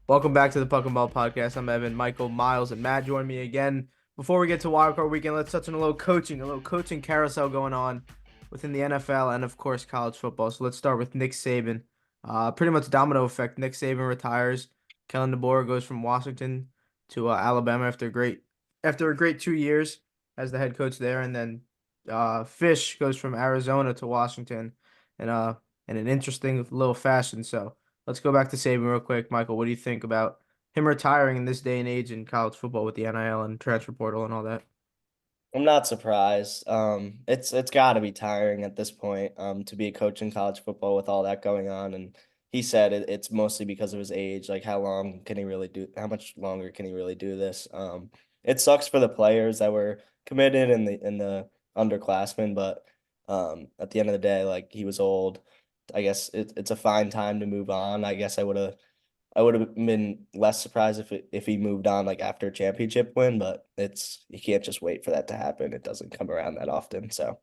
Welcome back to the Puck and Ball Podcast. I'm Evan, Michael, Miles, and Matt. Join me again. Before we get to Wildcard Weekend, let's touch on a little coaching carousel going on within the NFL and, of course, college football. So let's start with Nick Saban. Pretty much domino effect. Nick Saban retires. Kellen DeBoer goes from Washington to Alabama after a great 2 years as the head coach there, and then Fish goes from Arizona to Washington, in in an interesting little fashion. So. Let's go back to Saban real quick. Michael, what do you think about him retiring in this day and age in college football with the NIL and transfer portal and all that? I'm not surprised. It's got to be tiring at this point, to be a coach in college football with all that going on. And he said it's mostly because of his age. Like, how long can he really do? How much longer can he really do this? It sucks for the players that were committed and the underclassmen, but at the end of the day, like he was old. I guess it's a fine time to move on. I guess I would have been less surprised if he moved on like after a championship win, but it's you can't just wait for that to happen. It doesn't come around that often. So,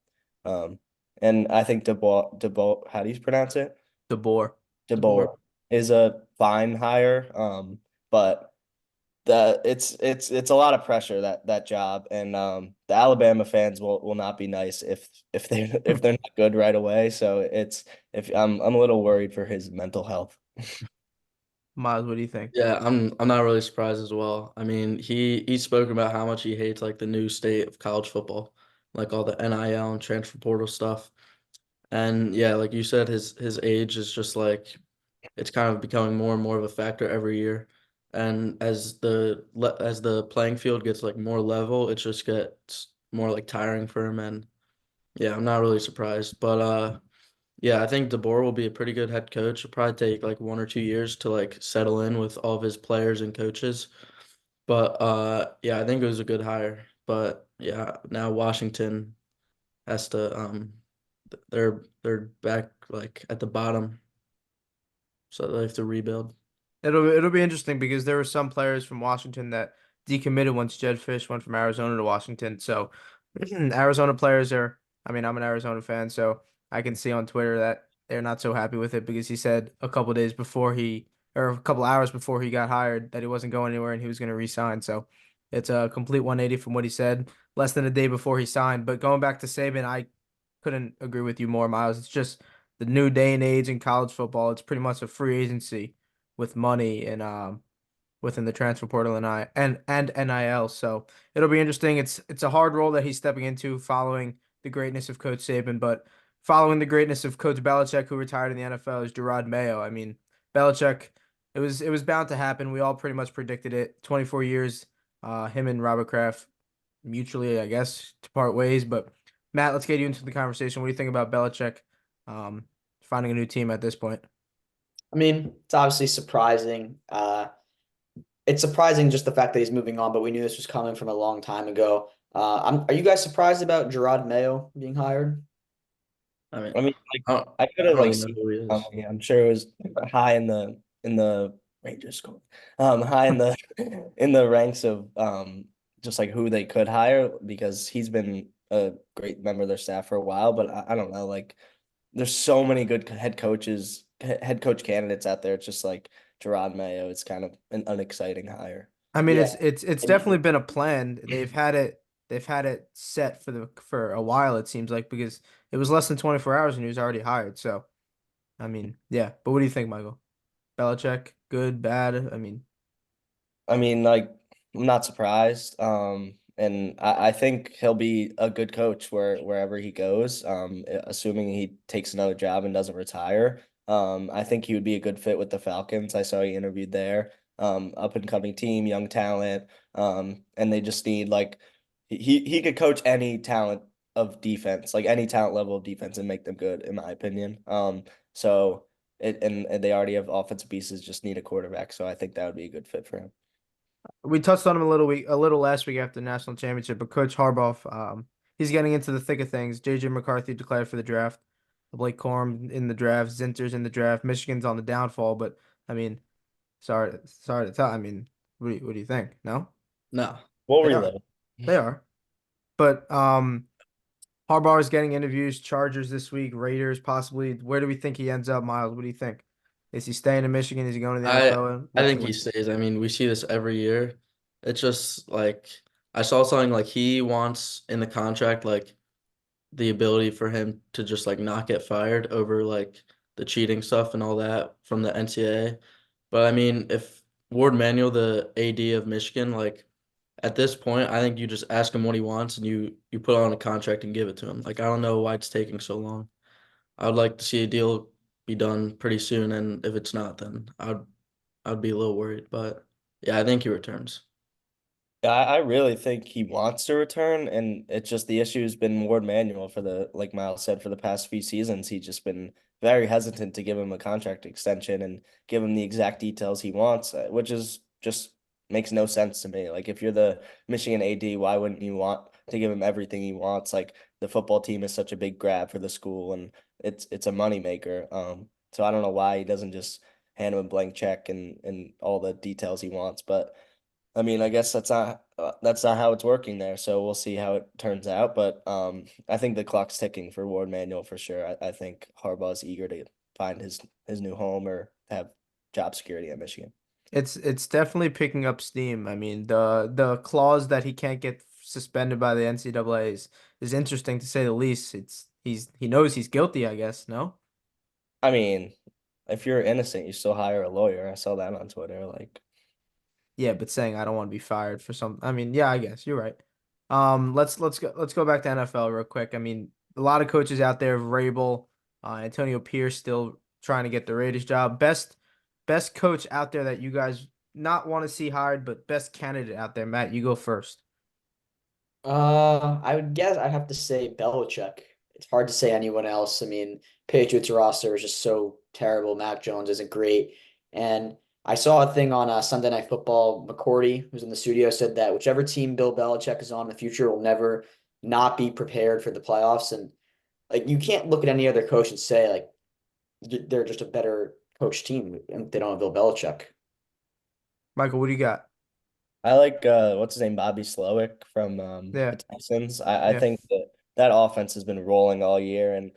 um, and I think DeBoer, how do you pronounce it? DeBoer. DeBoer. DeBoer is a fine hire. But it's a lot of pressure that job, and the Alabama fans will not be nice if they're not good right away. So it's if I'm a little worried for his mental health. Miles, what do you think? Yeah, I'm not really surprised as well. I mean, he's spoken about how much he hates like the new state of college football, like all the NIL and transfer portal stuff. And yeah, like you said, his age is just like it's kind of becoming more and more of a factor every year. And as the playing field gets like more level, it just gets more like tiring for him. And yeah, I'm not really surprised. But yeah, I think DeBoer will be a pretty good head coach. It'll probably take like 1 or 2 years to like settle in with all of his players and coaches. But yeah, I think it was a good hire. But yeah, now Washington has to they're back like at the bottom, so they have to rebuild. It'll be interesting because there were some players from Washington that decommitted once Jed Fish went from Arizona to Washington. So Arizona players are, I mean, I'm an Arizona fan, so I can see on Twitter that they're not so happy with it because he said a couple days before or a couple hours before he got hired that he wasn't going anywhere and he was going to resign. So it's a complete 180 from what he said less than a day before he signed. But going back to Saban, I couldn't agree with you more, Miles. It's just the new day and age in college football. It's pretty much a free agency with money and within the transfer portal and NIL. So it'll be interesting. It's a hard role that he's stepping into following the greatness of Coach Saban, but following the greatness of Coach Belichick, who retired in the NFL, is Gerard Mayo. I mean, Belichick, it was bound to happen. We all pretty much predicted it. 24 years, him and Robert Kraft mutually, I guess, to part ways. But Matt, let's get you into the conversation. What do you think about Belichick um, finding a new team at this point? I mean, it's obviously surprising. It's surprising just the fact that he's moving on, but we knew this was coming from a long time ago. Are you guys surprised about Gerard Mayo being hired? I mean, I mean, like I could I don't have like really know seen who he it is. coming. I'm sure it was high in the Rangers score. High in the in the ranks of just like who they could hire because he's been a great member of their staff for a while. But I don't know, like there's so many good head coach candidates out there. It's just like Gerard Mayo. It's kind of an unexciting hire. I mean, Yeah. it's definitely been a plan. They've had it set for a while, it seems like, because it was less than 24 hours and he was already hired. So, I mean, yeah. But what do you think, Michael? Belichick, good, bad? I mean, I mean, like, I'm not surprised. And I think he'll be a good coach wherever he goes. Assuming he takes another job and doesn't retire. I think he would be a good fit with the Falcons. I saw he interviewed there. Up and coming team, young talent. And they just need like he could coach any talent of defense, like any talent level of defense, and make them good, in my opinion. So and they already have offensive pieces, just need a quarterback. So I think that would be a good fit for him. we touched on him a little last week after the national championship, but Coach Harbaugh, he's getting into the thick of things. JJ McCarthy declared for the draft. Blake Corum in the draft. Zinter's in the draft. Michigan's on the downfall, but I mean, sorry to tell. I mean, what do you think? No, No, We'll they are. relive. They are. But Harbaugh is getting interviews. Chargers this week. Raiders possibly. Where do we think he ends up, Miles? What do you think? Is he staying in Michigan? Is he going to the I NFL? I think he stays. I mean, we see this every year. It's just like I saw something like he wants in the contract like the ability for him to just like not get fired over like the cheating stuff and all that from the NCAA. But I mean, if Ward Manuel, the AD of Michigan, like at this point, I think you just ask him what he wants and you put on a contract and give it to him. Like I don't know why it's taking so long. I would like to see a deal be done pretty soon, and if it's not, then I'd be a little worried. But yeah, I think he returns. Yeah, I really think he wants to return, and it's just the issue has been Ward Manuel for like Miles said, for the past few seasons. He's just been very hesitant to give him a contract extension and give him the exact details he wants, which is just makes no sense to me. Like if you're the Michigan AD, why wouldn't you want to give him everything he wants? Like the football team is such a big grab for the school, and it's a moneymaker. So I don't know why he doesn't just hand him a blank check and all the details he wants, but. I mean, I guess that's not how it's working there. So we'll see how it turns out. But I think the clock's ticking for Ward Manuel for sure. I think Harbaugh's eager to find his new home or have job security at Michigan. It's definitely picking up steam. I mean, the clause that he can't get suspended by the NCAA is interesting to say the least. He knows he's guilty, I guess, no? I mean, if you're innocent, you still hire a lawyer. I saw that on Twitter. Like, Yeah, but saying I don't want to be fired for some, I mean, yeah, I guess you're right. Let's go back to NFL real quick. I mean, a lot of coaches out there, Vrabel, Antonio Pierce still trying to get the Raiders job. Best coach out there that you guys not want to see hired, but best candidate out there. Matt, you go first. I would guess I'd have to say Belichick. It's hard to say anyone else. I mean, Patriots roster is just so terrible. Mac Jones isn't great. And I saw a thing on Sunday Night Football. McCourty, who's in the studio, said that whichever team Bill Belichick is on in the future will never not be prepared for the playoffs. And like you can't look at any other coach and say like they're just a better coach team and they don't have Bill Belichick. Michael, what do you got? I like what's his name, Bobby Slowick from Yeah, the Texans. I yeah. think that offense has been rolling all year and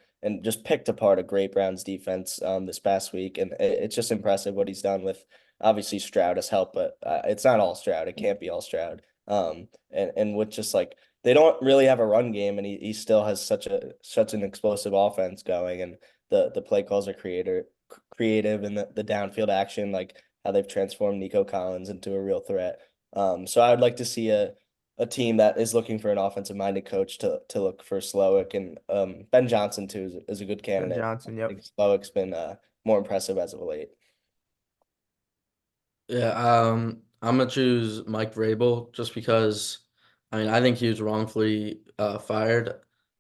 just picked apart a great Browns defense this past week, and it's just impressive what he's done with obviously Stroud has helped, but it's not all Stroud. It can't be all Stroud. And with just like they don't really have a run game, and he still has such an explosive offense going, and the play calls are creative, and the downfield action, like how they've transformed Nico Collins into a real threat. So I would like to see a team that is looking for an offensive minded coach to look for Slowick, and Ben Johnson too is a good Ben candidate. Johnson, I yep. think Slowick's been more impressive as of late. Yeah, I'm gonna choose Mike Vrabel just because I mean I think he was wrongfully fired.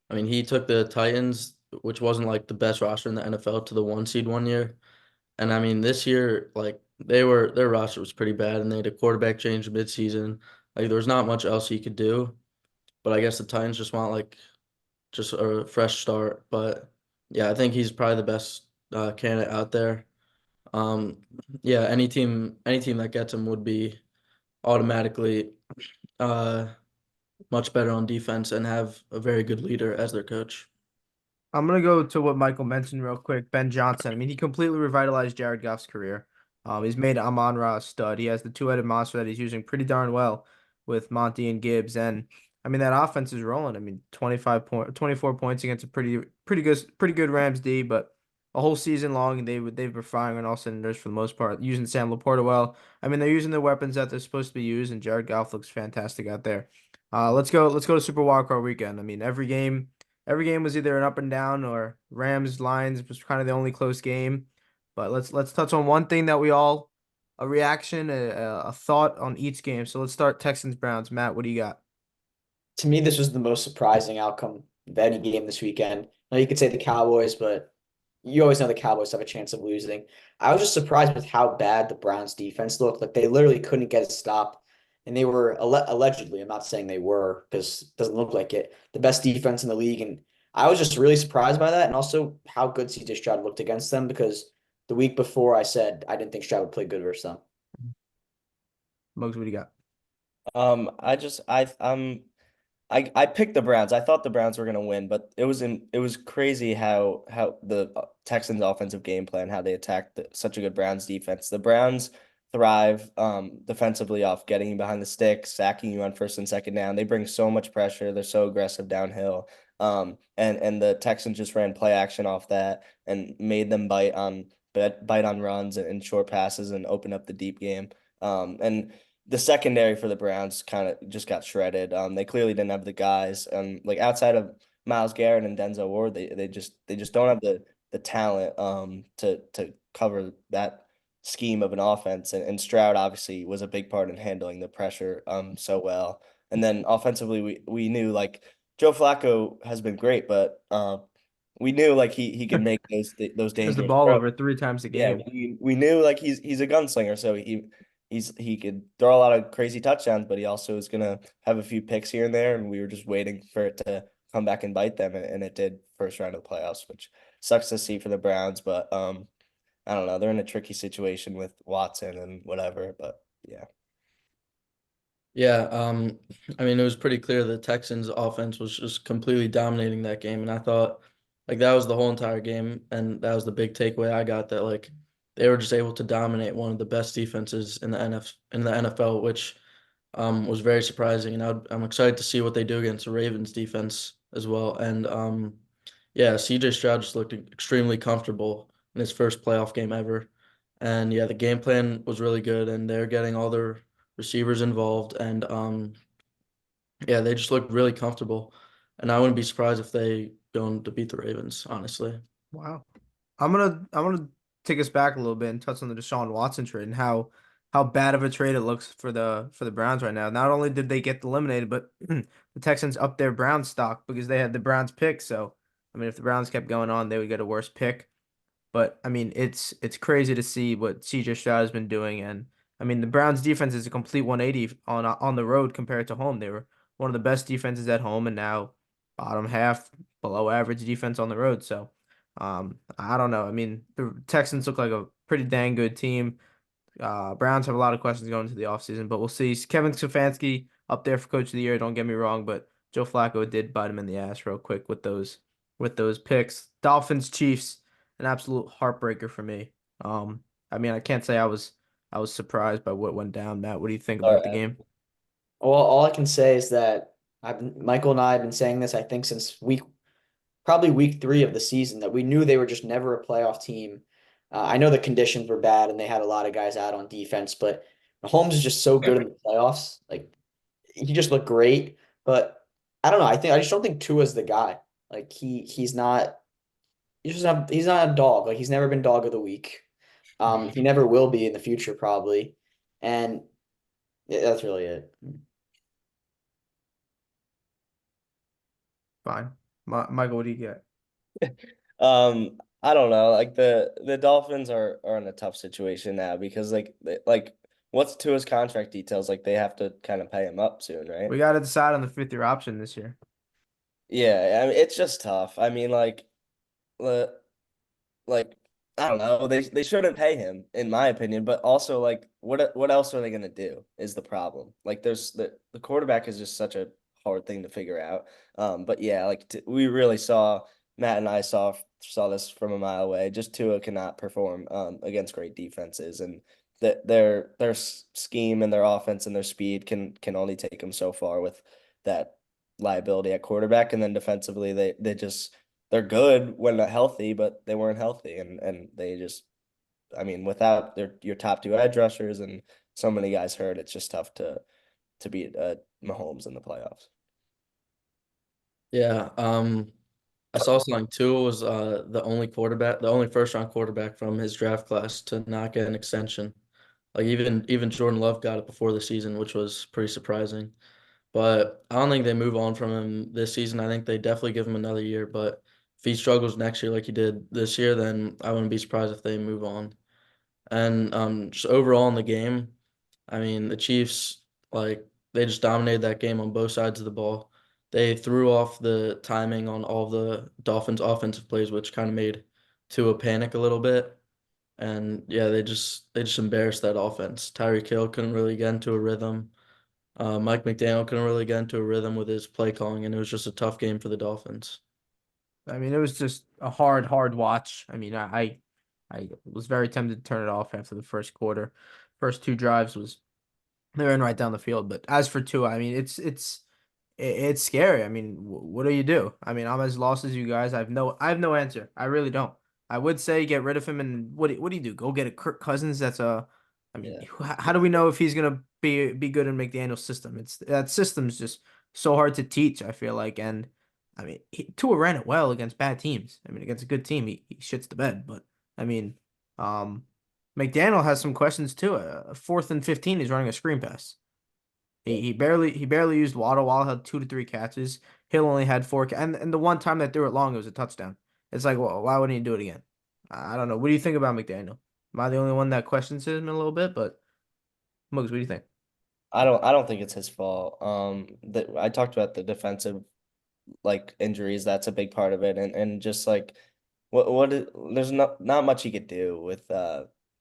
I mean he took the Titans, which wasn't like the best roster in the NFL, to the 1 seed one year. And I mean this year, like their roster was pretty bad and they had a quarterback change midseason. Like there was not much else he could do. But I guess the Titans just want like just a fresh start. But yeah, I think he's probably the best candidate out there. Um, yeah, any team that gets him would be automatically uh much better on defense and have a very good leader as their coach. I'm gonna go to what Michael mentioned real quick. Ben Johnson. I mean, he completely revitalized Jared Goff's career. He's made Amon-Ra a stud. He has the two-headed monster that he's using pretty darn well with Monty and Gibbs. And I mean, that offense is rolling. I mean, 24 points against a pretty good Rams D, but a whole season long they've been firing on all cylinders for the most part, using Sam Laporta well. I mean, they're using the weapons that they're supposed to be used, and Jared Goff looks fantastic out there. Let's go to Super Wildcard Weekend. I mean, every game was either an up and down or Rams Lions was kind of the only close game. But let's touch on one thing that we all a reaction, a thought on each game. So let's start Texans Browns. Matt, what do you got? To me, this was the most surprising outcome of any game this weekend. Now you could say the Cowboys, but you always know the Cowboys have a chance of losing. I was just surprised with how bad the Browns defense looked. Like they literally couldn't get a stop, and they were allegedly. I'm not saying they were because it doesn't look like it. The best defense in the league, and I was just really surprised by that, and also how good CJ Stroud looked against them because the week before I said I didn't think Stroud would play good versus them. Mugs, what do you got? I just I picked the Browns. I thought the Browns were gonna win, but it was crazy how the Texans' offensive game plan, how they attacked such a good Browns defense. The Browns thrive defensively off getting you behind the sticks, sacking you on first and second down. They bring so much pressure. They're so aggressive downhill. And the Texans just ran play action off that and made them bite on runs and short passes and open up the deep game. And the secondary for the Browns kind of just got shredded. They clearly didn't have the guys. Like outside of Myles Garrett and Denzel Ward, they just don't have the talent to cover that scheme of an offense. And Stroud obviously was a big part in handling the pressure so well. And then offensively, we knew like Joe Flacco has been great, but we knew like he could make those There's dangerous the ball throws. over 3 times a Yeah, game. we knew like he's a gunslinger, so he could throw a lot of crazy touchdowns, but he also is gonna have a few picks here and there, and we were just waiting for it to come back and bite them, and it did first round of the playoffs, which sucks to see for the Browns, but I don't know, they're in a tricky situation with Watson and whatever, but yeah. Yeah, I mean, it was pretty clear the Texans' offense was just completely dominating that game, and I thought like that was the whole entire game, and that was the big takeaway I got, that like they were just able to dominate one of the best defenses in the NFL, which was very surprising, and I'm excited to see what they do against the Ravens defense as well. And yeah, CJ Stroud just looked extremely comfortable in his first playoff game ever, and yeah, the game plan was really good, and they're getting all their receivers involved, and yeah, they just looked really comfortable, and I wouldn't be surprised if they go on to beat the Ravens, honestly. Wow. I'm gonna take us back a little bit and touch on the Deshaun Watson trade and how bad of a trade it looks for the Browns right now. Not only did they get eliminated, but the Texans upped their Browns stock because they had the Browns pick. So I mean, if the Browns kept going on, they would get a worse pick. But I mean, it's crazy to see what CJ Stroud has been doing, and I mean, the Browns defense is a complete 180 on the road compared to home. They were one of the best defenses at home, and now bottom half, below average defense on the road. So, I don't know. I mean, the Texans look like a pretty dang good team. Browns have a lot of questions going into the offseason, but we'll see. Kevin Stefanski up there for Coach of the Year. Don't get me wrong, but Joe Flacco did bite him in the ass real quick with those picks. Dolphins, Chiefs, an absolute heartbreaker for me. I mean, I can't say I was surprised by what went down. Matt, what do you think All about the right. game? Well, all I can say is that Michael and I have been saying this, I think, since probably week 3 of the season, that we knew they were just never a playoff team. I know the conditions were bad and they had a lot of guys out on defense, but Mahomes is just so good in the playoffs. Like he just looked great, but I don't know. I just don't think Tua's the guy. Like he's not. He's not a dog. Like he's never been dog of the week. He never will be in the future probably, and yeah, that's really it. Fine. Michael, what do you get? I don't know. Like the Dolphins are in a tough situation now because like what's Tua's contract details? Like they have to kind of pay him up soon, right? We got to decide on the 5th-year option this year. Yeah, I mean it's just tough. I mean uh, like I don't know. They shouldn't pay him in my opinion, but also like what else are they gonna do is the problem. Like there's the quarterback is just such a hard thing to figure out. But yeah, like we really saw Matt and I saw this from a mile away. Just Tua cannot perform against great defenses, and that their scheme and their offense and their speed can only take them so far with that liability at quarterback, and then defensively they're good when they're healthy, but they weren't healthy, and they just, I mean, without your top 2 edge rushers and so many guys hurt, it's just tough to beat Mahomes in the playoffs. Yeah, I saw something too. Was the only first round quarterback from his draft class to not get an extension. Like even Jordan Love got it before the season, which was pretty surprising. But I don't think they move on from him this season. I think they definitely give him another year. But if he struggles next year like he did this year, then I wouldn't be surprised if they move on. And just overall in the game, I mean, the Chiefs, like, they just dominated that game on both sides of the ball. They threw off the timing on all the Dolphins' offensive plays, which kind of made Tua panic a little bit. And yeah, they just embarrassed that offense. Tyreek Hill couldn't really get into a rhythm. Mike McDaniel couldn't really get into a rhythm with his play calling, and it was just a tough game for the Dolphins. I mean, it was just a hard watch. I mean, I was very tempted to turn it off after the first quarter. First two drives was they ran right down the field. But as for Tua, I mean, it's scary. I mean, what do you do? I mean, I'm as lost as you guys. I have no answer. I really don't. I would say get rid of him, and what do you do? Go get a Kirk Cousins? That's a, I mean, Yeah. how do we know if he's gonna be good in McDaniel's system? It's that system's just so hard to teach. I feel like, and I mean, Tua ran it well against bad teams. I mean, against a good team, he shits the bed. But I mean, um, McDaniel has some questions too. 4th and 15, he's running a screen pass. He barely used Waddle. Waddle had 2 to 3 catches. Hill only had 4, and the one time that threw it long, it was a touchdown. It's like, well, why wouldn't he do it again? I don't know. What do you think about McDaniel? Am I the only one that questions him a little bit? But Muggs, what do you think? I don't think it's his fault. I talked about the defensive like injuries. That's a big part of it, and just like there's not much he could do with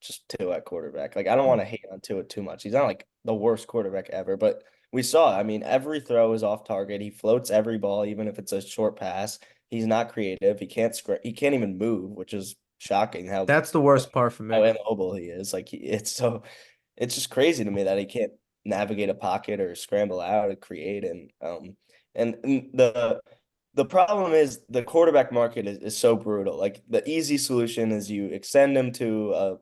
just Tua at quarterback. Like I don't want to hate on Tua too much. He's not like the worst quarterback ever, but we saw. I mean, every throw is off target. He floats every ball, even if it's a short pass. He's not creative. He can't even move, which is shocking. That's the worst part for How me. immobile he is. Like it's just crazy to me that he can't navigate a pocket or scramble out and create and the problem is the quarterback market is so brutal. Like the easy solution is you extend him to a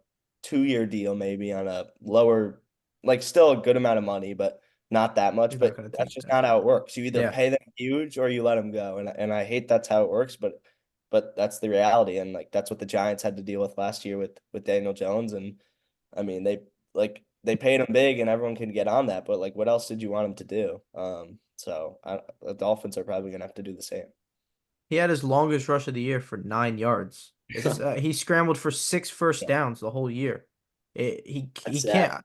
2-year deal, maybe on a lower, like still a good amount of money, but not that much. He's not But gonna that's take just that. not how it works. You either Yeah. pay them huge or you let them go. And I hate that's how it works, but that's the reality. And like that's what the Giants had to deal with last year with Daniel Jones. And I mean they paid him big and everyone can get on that, but like what else did you want him to do? The Dolphins are probably gonna have to do the same. He had his longest rush of the year for 9 yards. He scrambled for 6 first Yeah. downs the whole year. He That's sad.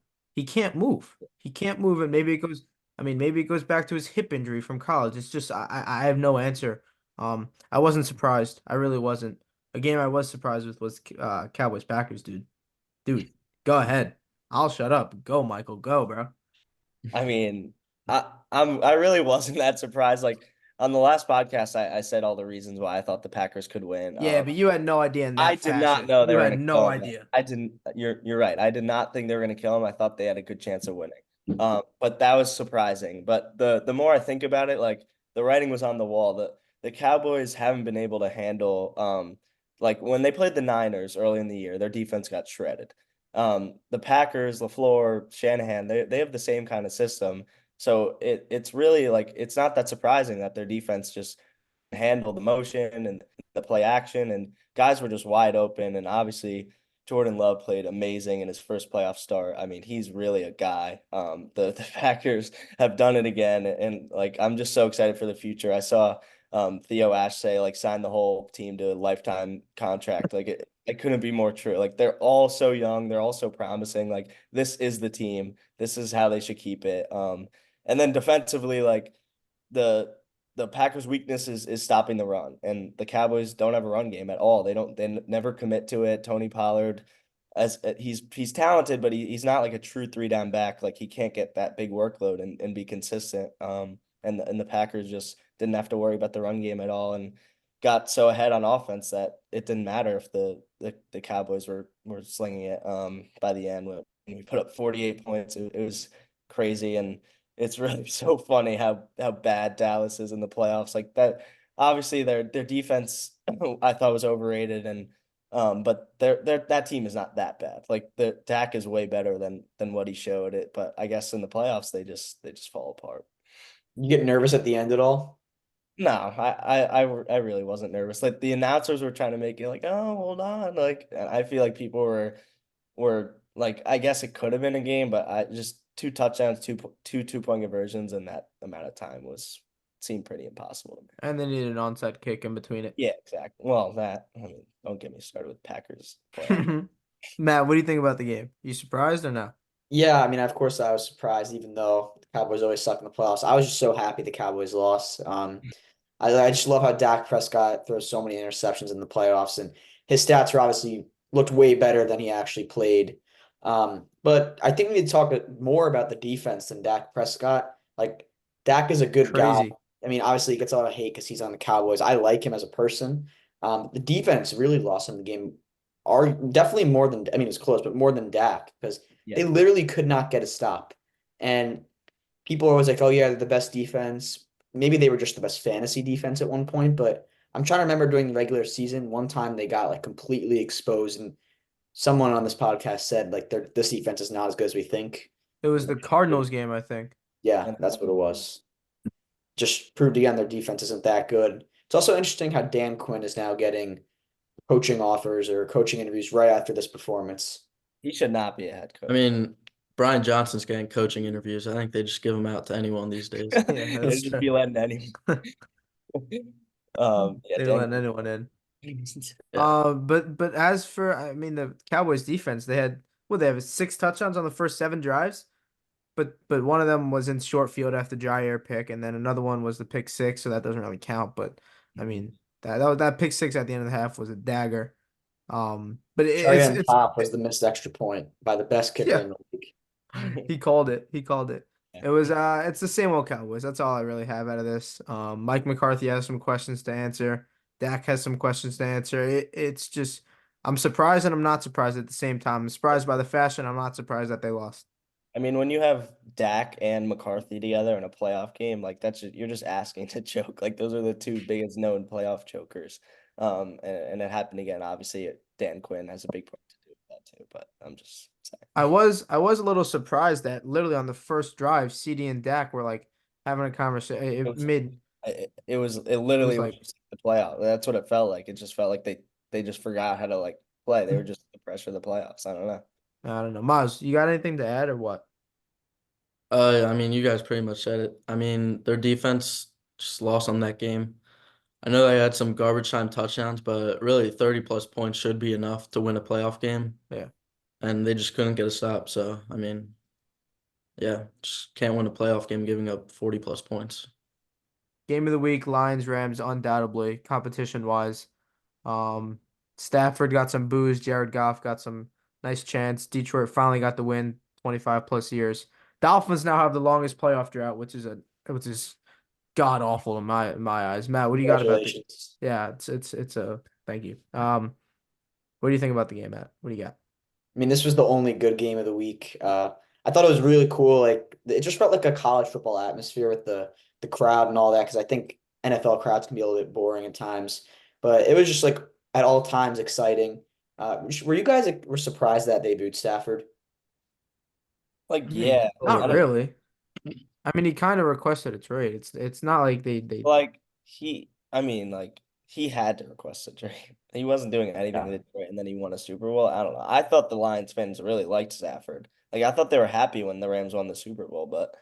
can't move. He can't move, and maybe it goes. I mean, maybe it goes back to his hip injury from college. It's just I have no answer. I wasn't surprised. I really wasn't. A game I was surprised with was Cowboys Packers, dude. Dude, go ahead. I'll shut up. Go, Michael. Go, bro. I mean, I really wasn't that surprised. Like on the last podcast, I said all the reasons why I thought the Packers could win. Yeah, but you had no idea in I that did not fashion. know they You were had going to no kill him. idea. I didn't. You're right. I did not think they were going to kill him. I thought they had a good chance of winning. But that was surprising. But the more I think about it, like the writing was on the wall. The Cowboys haven't been able to handle like when they played the Niners early in the year, their defense got shredded. The Packers, LaFleur, Shanahan, they have the same kind of system. So it's really like it's not that surprising that their defense just handle the motion and the play action, and guys were just wide open. And obviously, Jordan Love played amazing in his first playoff start. I mean, he's really a guy. The Packers have done it again, and like I'm just so excited for the future. I saw Theo Ash say like sign the whole team to a lifetime contract. Like it couldn't be more true. Like they're all so young, they're all so promising. Like this is the team. This is how they should keep it. And then defensively, like the the Packers' weakness is stopping the run, and the Cowboys don't have a run game at all. They never commit to it. Tony Pollard, as he's talented, but he's not like a true 3 down back. Like he can't get that big workload and be consistent. And the Packers just didn't have to worry about the run game at all, and got so ahead on offense that it didn't matter if the Cowboys were slinging it. By the end when we put up 48 points, it was crazy. And it's really so funny how bad Dallas is in the playoffs. Like that, obviously their defense I thought was overrated, and but that team is not that bad. Like the Dak is way better than what he showed it, but I guess in the playoffs they just fall apart. You get nervous at the end at all? No, I really wasn't nervous. Like the announcers were trying to make it like, oh, hold on. Like and I feel like people were like, I guess it could have been a game, but I just 2 touchdowns, two-point conversions in that amount of time seemed pretty impossible to me. And they needed an onside kick in between it. Yeah, exactly. Well, I mean, don't get me started with Packers playoff. Matt, what do you think about the game? You surprised or no? Yeah, I mean, of course, I was surprised, even though the Cowboys always suck in the playoffs. I was just so happy the Cowboys lost. I just love how Dak Prescott throws so many interceptions in the playoffs, and his stats are obviously looked way better than he actually played. But I think we need to talk more about the defense than Dak Prescott. Like Dak is a good guy. Crazy. I mean, obviously he gets a lot of hate because he's on the Cowboys. I like him as a person. The defense really lost him the game. Are definitely more than I mean it's close, but more than Dak because Yeah. they literally could not get a stop. And people are always like, "Oh yeah, they're the best defense." Maybe they were just the best fantasy defense at one point, but I'm trying to remember during the regular season, one time they got like completely exposed, and someone on this podcast said like this defense is not as good as we think. It was the Cardinals game, I think. Yeah, And that's what it was. Just proved again their defense isn't that good. It's also interesting how Dan Quinn is now getting coaching offers or coaching interviews right after this performance. he should not be a head coach. I mean, Brian Johnson's getting coaching interviews. I think they just give them out to anyone these days. Yeah, They'd that's just true. be letting anyone. Yeah, They Dan let anyone in. Yeah. But as for I mean the Cowboys defense, they had they have 6 touchdowns on the first 7 drives, but one of them was in short field after Jair pick, and then another one was the pick six, so that doesn't really count. But I mean that pick six at the end of the half was a dagger. But Cherry on it's top was the missed extra point by the best kicker yeah, in the league. he called it. He called it. Yeah. It was it's the same old Cowboys. That's all I really have out of this. Mike McCarthy has some questions to answer. Dak has some questions to answer. It's just I'm surprised and I'm not surprised at the same time. I'm surprised by the fashion. I'm not surprised that they lost. I mean, when you have Dak and McCarthy together in a playoff game, like you're just asking to choke. Like those are the two biggest known playoff chokers. And it happened again. Obviously, Dan Quinn has a big part to do with that too. But I'm just saying. I was a little surprised that literally on the first drive, CD and Dak were like having a It conversation was, mid. it literally was like the playoff. That's what it felt like. It just felt like they just forgot how to like play. They were just the pressure of the playoffs. I don't know. I don't know. Maz, you got anything to add or what? I mean, you guys pretty much said it. I mean, their defense just lost on that game. I know they had some garbage time touchdowns, but really 30 plus points should be enough to win a playoff game. Yeah. And they just couldn't get a stop. So, I mean, yeah, just can't win a playoff game giving up 40 plus points. Game of the week, Lions, Rams, undoubtedly, competition wise. Stafford got some boos. Jared Goff got some nice chance. Detroit finally got the win, 25 plus years. Dolphins now have the longest playoff drought, which is god awful in my eyes. Matt, what do you got about the? Congratulations. Yeah, it's a thank you. What do you think about the game, Matt? What do you got? I mean, this was the only good game of the week. I thought it was really cool. Like it just felt like a college football atmosphere with the crowd and all that. Because I think NFL crowds can be a little bit boring at times, but it was just like at all times exciting. Were you guys were surprised that they booed Stafford? Like, yeah, I Not don't- really. I mean, he kind of requested a trade. It's not like they like I mean, like he had to request a trade. He wasn't doing anything Yeah. to Detroit, and then he won a Super Bowl. I don't know. I thought the Lions fans really liked Stafford. Like I thought they were happy when the Rams won the Super Bowl, but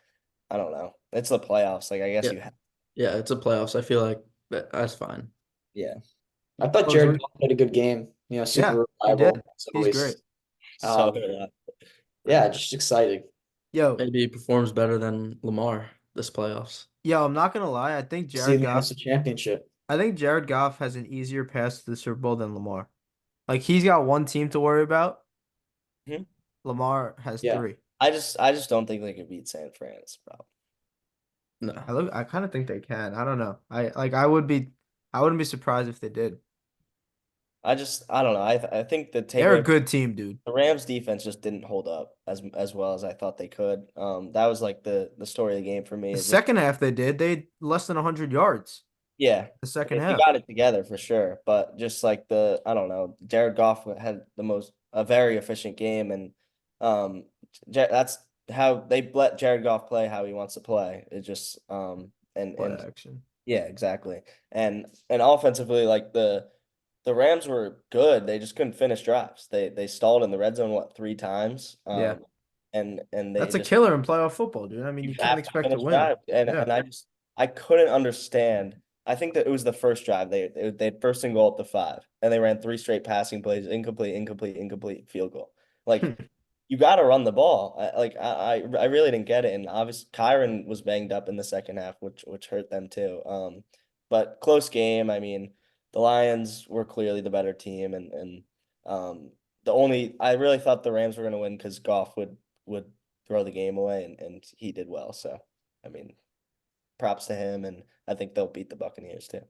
I don't know. It's the playoffs. Like I guess Yeah. you have. Yeah, it's a playoffs. I feel like that's fine. Yeah. I thought Oh, Jared so- Goff played a good game. You know, super he reliable. did. It's He's always- great. So Um, yeah, just exciting. Yo, Maybe he performs better than Lamar this playoffs. I'm not gonna lie. I think See Jared the Goff. NFC Championship. I think Jared Goff has an easier path to the Super Bowl than Lamar. Like he's got one team to worry about. Mhm. Lamar has Yeah. 3. I just don't think they could beat San Fran. It's a problem. No. I kind of think they can. I don't know. I wouldn't be surprised if they did. I don't know. I think the They're a takeaway good team, dude. the Rams defense just didn't hold up as well as I thought they could. That was like the story of the game for me. The is just- second half they did. They had less than 100 yards. yeah, The second he half. got it together for sure, but just like I don't know, Jared Goff had a very efficient game, and that's how they let Jared Goff play how he wants to play. It just and Play action. yeah, exactly, and offensively, like the Rams were good. They just couldn't finish drives. They stalled in the red zone 3 times. Yeah. and they That's a just killer in playoff football, dude. I mean, you can't have expect to finish win. drives. And Yeah. I couldn't understand. I think that it was the first drive. They had first and goal at the 5, and they ran 3 straight passing plays, incomplete, field goal. Like you got to run the ball. I really didn't get it, and obviously Kyron was banged up in the second half, which hurt them too. But close game. I mean, the Lions were clearly the better team, and I really thought the Rams were going to win because Goff would throw the game away, and he did well. So I mean, props to him, and I think they'll beat the Buccaneers too.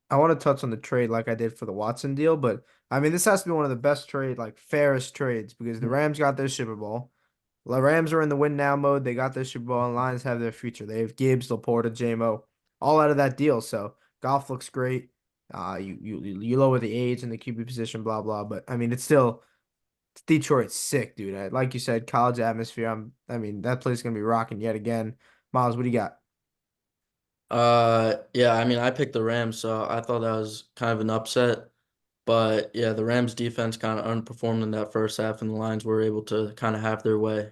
I want to touch on the trade like I did for the Watson deal, but I mean this has to be one of the best trade, like fairest trades because the Rams got their Super Bowl. The Rams are in the win now mode. They got their Super Bowl, and Lions have their future. They have Gibbs, Laporta, JMO, all out of that deal. So Goff looks great. You lower the age and the QB position, blah blah. But I mean, it's still Detroit's sick, dude. Like you said, college atmosphere. I mean, that place is gonna be rocking yet again. Miles, what do you got? Yeah, I mean, I picked the Rams, so I thought that was kind of an upset. But yeah, the Rams defense kind of underperformed in that first half, and the Lions were able to kind of have their way.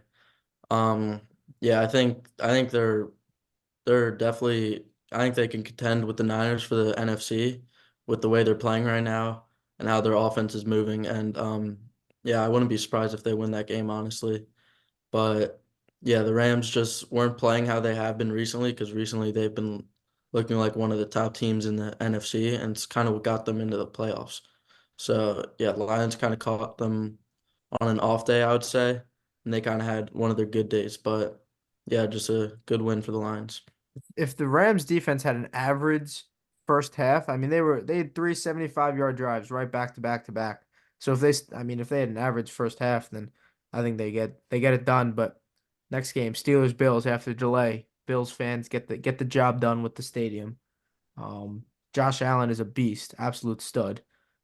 Um, yeah, I think they're definitely I think they can contend with the Niners for the NFC with the way they're playing right now and how their offense is moving. And yeah, I wouldn't be surprised if they win that game, honestly. But yeah, the Rams just weren't playing how they have been recently because recently they've been looking like one of the top teams in the NFC, and it's kind of what got them into the playoffs. So yeah, the Lions kind of caught them on an off day, I would say, and they kind of had one of their good days. But yeah, just a good win for the Lions. If the Rams defense had an average first half, I mean they had 375-yard drives right back to back to back. So I mean if they had an average first half, then I think they get it done. But next game, Steelers Bills after delay. Bills fans get the job done with the stadium. Josh Allen is a beast, absolute stud.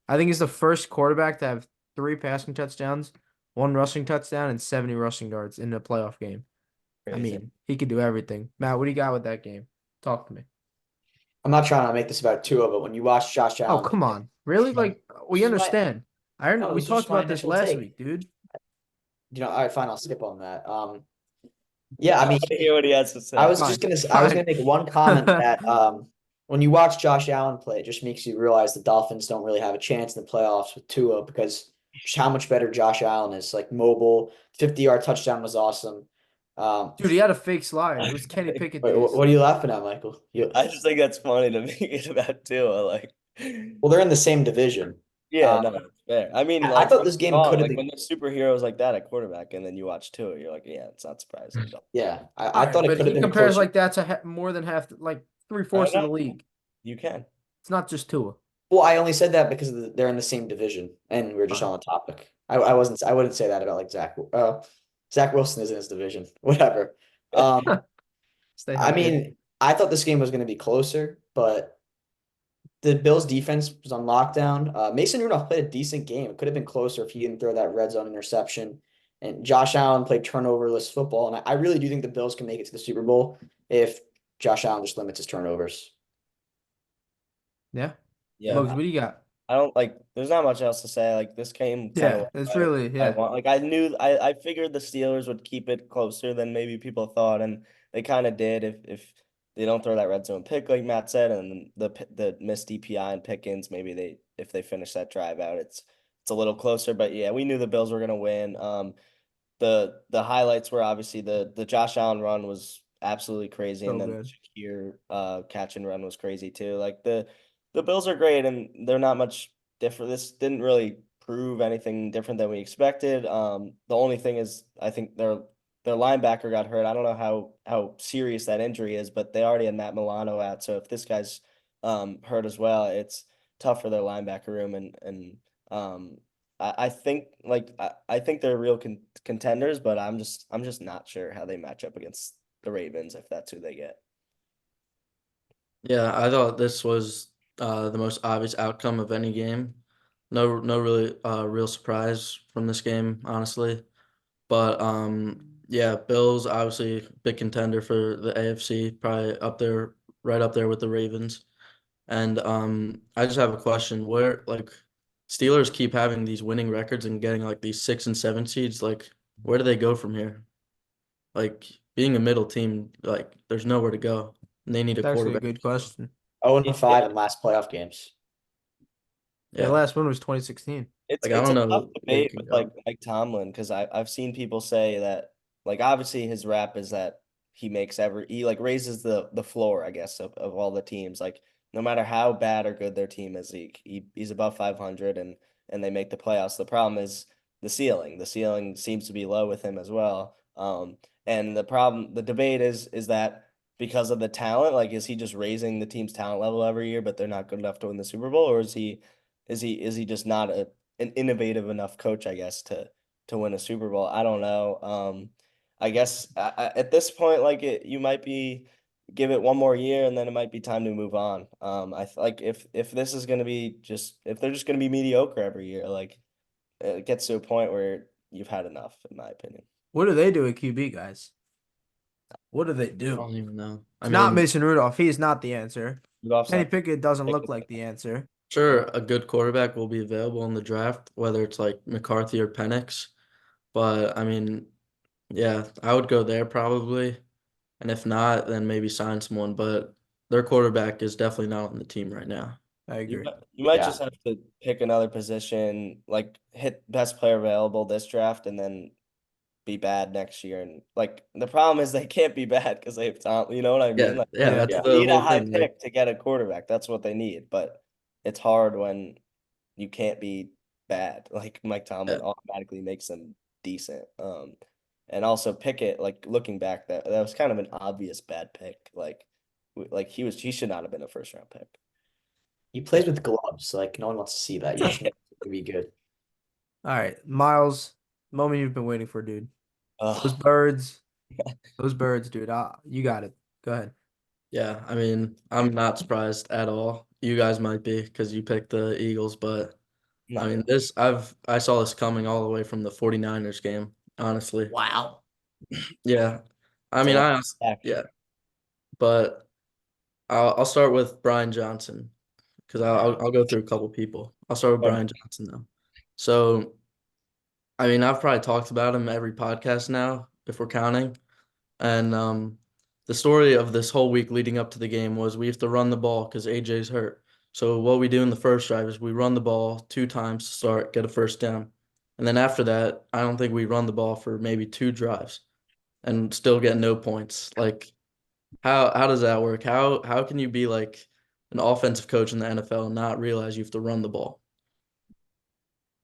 I think he's the first quarterback to have 3 passing touchdowns, 1 rushing touchdown, and 70 rushing yards in a playoff game. I Crazy. mean, he could do everything. Matt, what do you got with that game? Talk to me. I'm not trying to make this about Tua, but when you watch Josh Oh, Allen come play, on. Really? Like, we this is my understand. no, We this is just talked my about this initial last take. week, dude. All right, fine, I'll skip on that. Yeah, I mean, I hear what he has to say. I was Fine, just I was fine. gonna make one comment that when you watch Josh Allen play, it just makes you realize the Dolphins don't really have a chance in the playoffs with Tua because just how much better Josh Allen is. Like mobile, 50-yard touchdown was awesome. Dude, he had a fake slide. It was Kenny Pickett Wait, days. what are you laughing at, Michael? I just think that's funny to make it about Tua. Like, Well, they're in the same division. yeah, Um, no, it's fair. I mean, I like, thought this game could have like been. when there's superheroes like that at quarterback, and then you watch Tua, you're like, yeah, it's not surprising. Yeah, All I right, thought it but could have he been compares closer. like that to more than half, like I three-fourths of know the league. you can. It's not just Tua. Well, I only said that because they're in the same division, and we're just Fine. on the topic. I wouldn't say that about like Zach. Zach Wilson is in his division. Whatever. Stay I hydrated. mean, I thought this game was going to be closer, but the Bills' defense was on lockdown. Mason Rudolph played a decent game. It could have been closer if he didn't throw that red zone interception. And Josh Allen played turnoverless football, and I really do think the Bills can make it to the Super Bowl if Josh Allen just limits his turnovers. Yeah. Yeah, Bugs, what do you got? I don't like. There's not much else to say. Like this game, kind Yeah, of. it's really, I yeah. want. Like I figured the Steelers would keep it closer than maybe people thought, and they kind of did. If they don't throw that red zone pick like Matt said, and the missed DPI and Pickens, maybe if they finish that drive out, it's a little closer. But yeah, we knew the Bills were gonna win. The highlights were obviously the Josh Allen run was absolutely crazy, and So then good. Shakir catch and run was crazy too. Like the Bills are great, and they're not much different. This didn't really prove anything different than we expected. The only thing is, I think their linebacker got hurt. I don't know how serious that injury is, but they already had Matt Milano out. So if this guy's hurt as well, it's tough for their linebacker room, and I think I think they're real contenders, but I'm just not sure how they match up against the Ravens if that's who they get. Yeah, I thought this was the most obvious outcome of any game. No really real surprise from this game, honestly. But yeah, Bills obviously big contender for the AFC, probably up there, right up there with the Ravens. And I just have a question. Where like Steelers keep having these winning records and getting like these 6 and 7 seeds, like where do they go from here? Like being a middle team, like there's nowhere to go. And they need a It's actually a quarterback. good question. 0-5 in last playoff games. Their Yeah. last one was 2016. It's Like I it's a don't tough know where you debate can with go. like Mike Tomlin because I've seen people say that like obviously his rap is that he like raises the floor, I guess, of all the teams. Like no matter how bad or good their team is, he's above 500 and they make the playoffs. The problem is the ceiling. The ceiling seems to be low with him as well. And the debate is that because of the talent, like is he just raising the team's talent level every year, but they're not good enough to win the Super Bowl, or is he just not an innovative enough coach, I guess, to win a Super Bowl? I don't know. I guess at this point, like you might be give it one more year and then it might be time to move on. Like if this is gonna be if they're just gonna be mediocre every year, like it gets to a point where you've had enough, in my opinion. What do they do at QB, guys? What do they I do? don't even know. I It's not mean, Mason Rudolph. He is not the answer. Rudolph's Kenny not Pickett doesn't look Pickett. like the answer. sure, a good quarterback will be available in the draft, whether it's like McCarthy or Penix. But I mean, yeah, I would go there probably. And if not, then maybe sign someone. But their quarterback is definitely not on the team right now. I agree. You might Yeah. just have to pick another position, like hit best player available this draft, and then be bad next year. And like the problem is they can't be bad because they have talent. You know what I mean? Yeah, Like yeah, that's Yeah. the they need a whole high thing. pick to get a quarterback. That's what they need. But it's hard when you can't be bad. Like Mike Tomlin automatically makes them decent. And also Pickett, like looking back, that was kind of an obvious bad pick. Like he should not have been a first round pick. He plays with gloves. Like no one wants to see that. You should be good. All right, Miles, moment you've been waiting for, dude. Those Ugh. birds, those birds, dude. You got it. Go ahead. Yeah, I mean, I'm not surprised at all. You guys might be because you picked the Eagles, but Not I mean, really. I saw this coming all the way from the 49ers game, honestly. Wow. Yeah. I It's mean, a lot of yeah, action. but I'll start with Brian Johnson because I'll go through a couple people. I'll start with Okay. Brian Johnson though. So, I mean, I've probably talked about him every podcast now, if we're counting. And the story of this whole week leading up to the game was we have to run the ball because AJ's hurt. So what we do in the first drive is we run the ball 2 times to start, get a first down. And then after that, I don't think we run the ball for maybe 2 drives and still get no points. Like how does that work? How can you be like an offensive coach in the NFL and not realize you have to run the ball?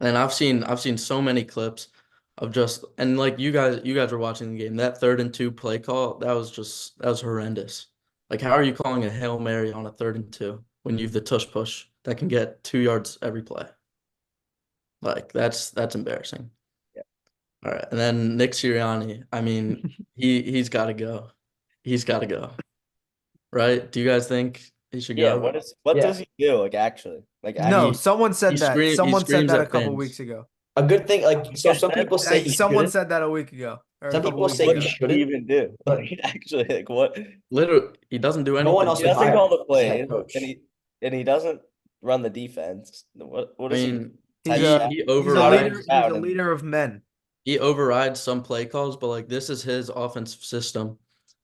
And I've seen so many clips of just and like you guys were watching the game. That 3rd and 2 play call, that was horrendous. Like how are you calling a Hail Mary on a 3rd and 2 when you have the tush push that can get 2 yards every play? Like that's embarrassing. Yeah. All right. And then Nick Sirianni, I mean, he's gotta go. He's gotta go. Right? Do you guys think he should Yeah, go? what Yeah. does he do? Like actually, like No, He- someone said he that. scream- he Someone said screams that a at couple fans. weeks ago. A good thing, like so. Yeah, Some people say Like, he someone shouldn't. said that a week ago or a Some couple people weeks say what he ago. does he shouldn't. even do? Like actually, like what? Literally, he doesn't do anything. No one else He would doesn't hire call him the as head plays, coach. and he doesn't run the defense. What I does he do? mean, He's he a he he's a overrides leader. He's a leader of men. he overrides some play calls, but like this is his offensive system.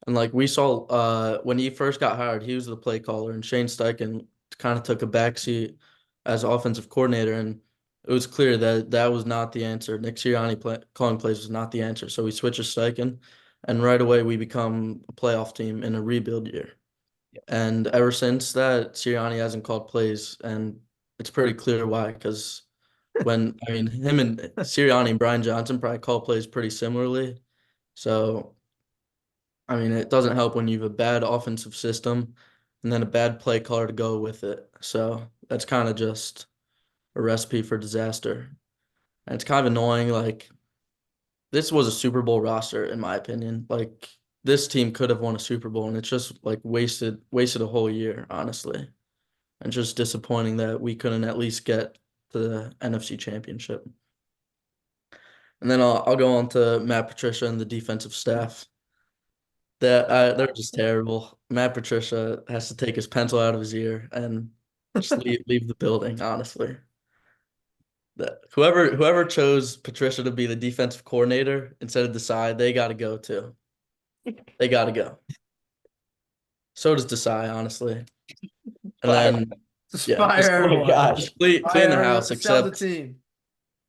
And like we saw when he first got hired, he was the play caller and Shane Steichen kind of took a backseat as offensive coordinator and it was clear that that was not the answer. Nick Sirianni calling plays was not the answer. So we switched to Steichen and right away we become a playoff team in a rebuild year. Yeah. And ever since that, Sirianni hasn't called plays and it's pretty clear why because when I mean him and Sirianni and Brian Johnson probably call plays pretty similarly. So I mean it doesn't help when you have a bad offensive system and then a bad play caller to go with it. So that's kind of just a recipe for disaster. And it's kind of annoying. Like this was a Super Bowl roster, in my opinion. Like this team could have won a Super Bowl and it's just like wasted a whole year, honestly. And just disappointing that we couldn't at least get to the NFC Championship. And then I'll go on to Matt Patricia and the defensive staff. They're just terrible. Matt Patricia has to take his pencil out of his ear and just leave the building, honestly. That whoever chose Patricia to be the defensive coordinator instead of Desai, they got to go too. They got to go. So does Desai, honestly. And then Just yeah, fire just- Oh my everyone. gosh. just clean the Fire house. everyone. Sell the Except, team.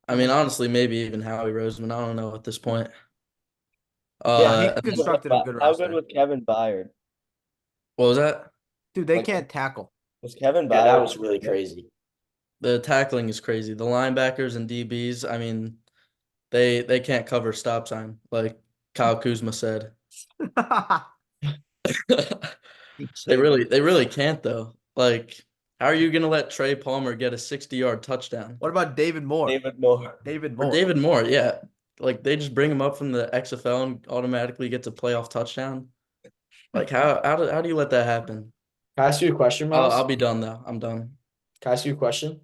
I mean, honestly, maybe even Howie Roseman. I don't know at this point. Yeah, he And then- constructed a good How good roster. was Kevin Byard? what was that? Dude, they Like- can't tackle. Was Kevin Byard? Yeah, that was really crazy. The tackling is crazy. The linebackers and DBs, I mean, they can't cover stop sign. Like Kyle Kuzma said. They really can't though. Like, how are you gonna let Trey Palmer get a 60-yard touchdown? What about David Moore? David Moore. David Or Moore. David Moore, yeah. Like they just bring him up from the XFL and automatically gets a playoff touchdown. Like how do you let that happen? Can I ask you a question, I'll Miles? be done though. I'm done. Can I ask you a question?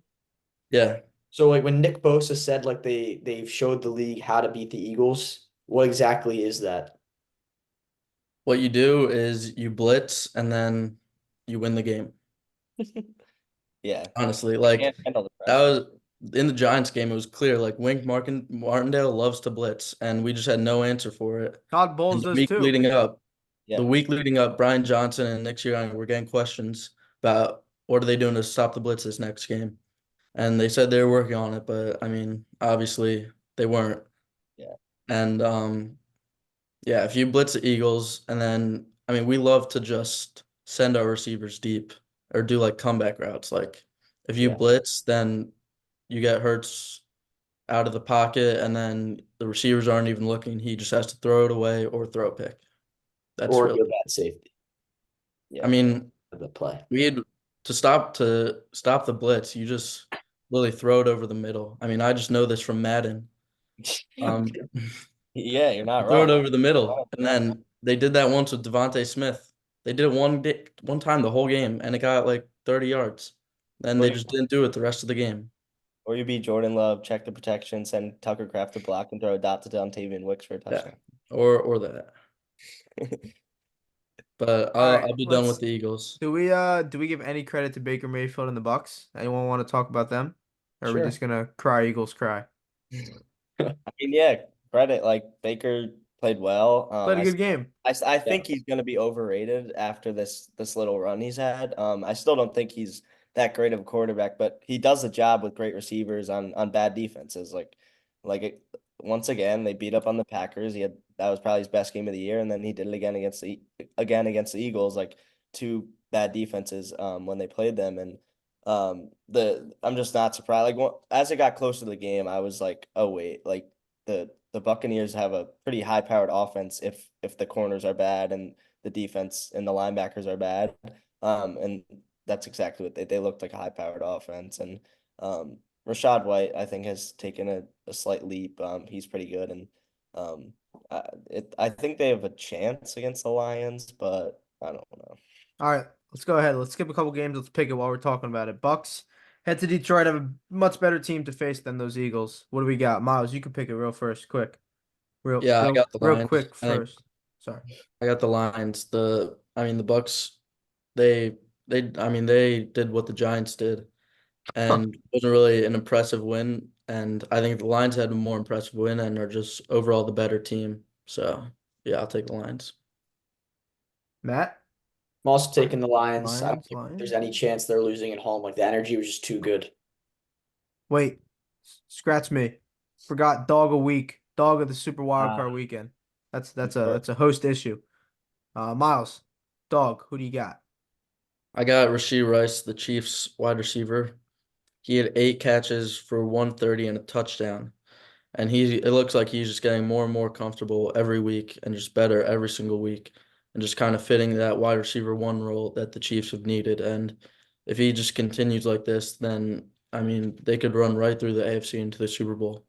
Yeah. So like when Nick Bosa said like they've showed the league how to beat the Eagles, what exactly is that? What you do is you blitz and then you win the game. Yeah. Honestly, like Can't handle the that pressure. was in the Giants game. It was clear. Like Martindale loves to blitz, and we just had no answer for it. Todd Bowles And the does week too. leading up, Yeah. the week leading up, Brian Johnson and Nick Sirianni were getting questions about what are they doing to stop the blitz this next game, and they said they were working on it, but I mean, obviously they weren't. Yeah. And yeah, if you blitz the Eagles, and then I mean, we love to just send our receivers deep or do like comeback routes. Like if you Yeah. blitz, then you get Hurts out of the pocket, and then the receivers aren't even looking. He just has to throw it away or throw a pick. That's Or really. your bad safety I mean, of the play. we had to stop the blitz. You just really throw it over the middle. I mean, I just know this from Madden. Um, Yeah, you're not throw it wrong. over the middle, and then they did that once with Devontae Smith. They did it one time the whole game, and it got like 30 yards. Then they Or just didn't do it the rest of the game. or you beat Jordan Love, check the protection, send Tucker Kraft to block, and throw a dot to Dontavian Wicks for a Yeah, touchdown. or that. But All right, I'll be done with let's- the Eagles. Do we give any credit to Baker Mayfield and the Bucks? Anyone want to talk about them? Or are we Sure. just gonna cry Eagles cry? I mean, yeah, credit. Like Baker played well. Played a good game. I think he's going to be overrated after this little run he's had. I still don't think he's that great of a quarterback, but he does the job with great receivers on bad defenses. Once again, they beat up on the Packers. That was probably his best game of the year, and then he did it again against the Eagles. Like two bad defenses when they played them, and I'm just not surprised. Like as it got closer to the game, I was like, oh wait, like the Buccaneers have a pretty high powered offense if the corners are bad and the defense and the linebackers are bad. And that's exactly what they looked like, a high powered offense. And Rashad White, I think, has taken a slight leap. He's pretty good, and I think they have a chance against the Lions, but I don't know. All right, let's go ahead. Let's skip a couple games. Let's pick it while we're talking about it. Bucks head to Detroit, have a much better team to face than those Eagles. What do we got? Miles, you can pick it real first, quick. Yeah, I got the real Lions. quick I think- first. Sorry. I got the Lions. The Bucks, they did what the Giants did, and wasn't really an impressive win. And I think the Lions had a more impressive win and are just overall the better team. So yeah, I'll take the Lions. Matt? I'm also taking the Lions. I don't Lions, think Lions. there's any chance they're losing at home. Like the energy was just too good. Wait, scratch me. Forgot dog a week. Dog of the Super Wild Card Weekend. That's a host issue. Miles, dog. Who do you got? I got Rashee Rice, the Chiefs wide receiver. He had 8 catches for 130 and a touchdown. And it looks like he's just getting more and more comfortable every week and just better every single week and just kind of fitting that wide receiver 1 role that the Chiefs have needed. And if he just continues like this, then I mean they could run right through the AFC into the Super Bowl.